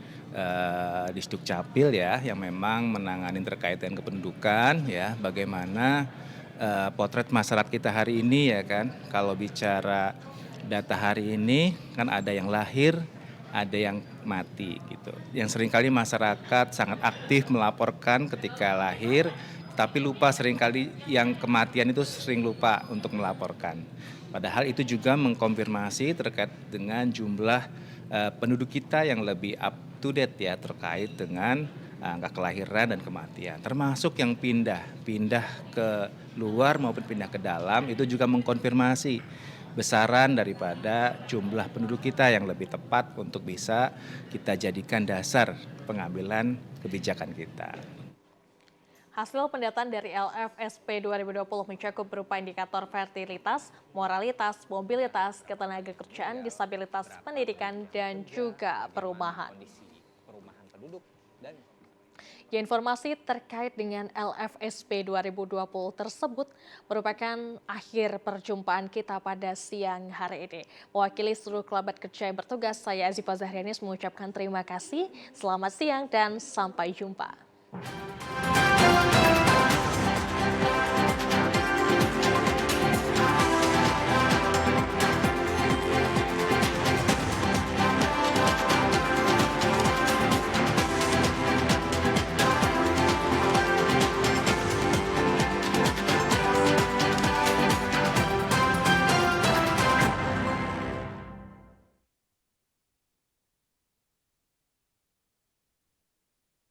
Disduk Capil ya yang memang menangani terkait dengan kependudukan ya bagaimana potret masyarakat kita hari ini ya kan. Kalau bicara data hari ini kan ada yang lahir, ada yang mati gitu. Yang seringkali masyarakat sangat aktif melaporkan ketika lahir, tapi lupa seringkali yang kematian itu sering lupa untuk melaporkan. Padahal itu juga mengkonfirmasi terkait dengan jumlah penduduk kita yang lebih up to date ya terkait dengan angka kelahiran dan kematian. Termasuk yang pindah ke luar maupun pindah ke dalam itu juga mengkonfirmasi besaran daripada jumlah penduduk kita yang lebih tepat untuk bisa kita jadikan dasar pengambilan kebijakan kita. Hasil pendataan dari LFSP 2020 mencakup berupa indikator fertilitas, moralitas, mobilitas, ketenagakerjaan, disabilitas, pendidikan, dan juga perumahan. Ya, informasi terkait dengan LFSP 2020 tersebut merupakan akhir perjumpaan kita pada siang hari ini. Mewakili seluruh kerabat kerja yang bertugas, saya Azifa Zahrianis mengucapkan terima kasih, selamat siang dan sampai jumpa.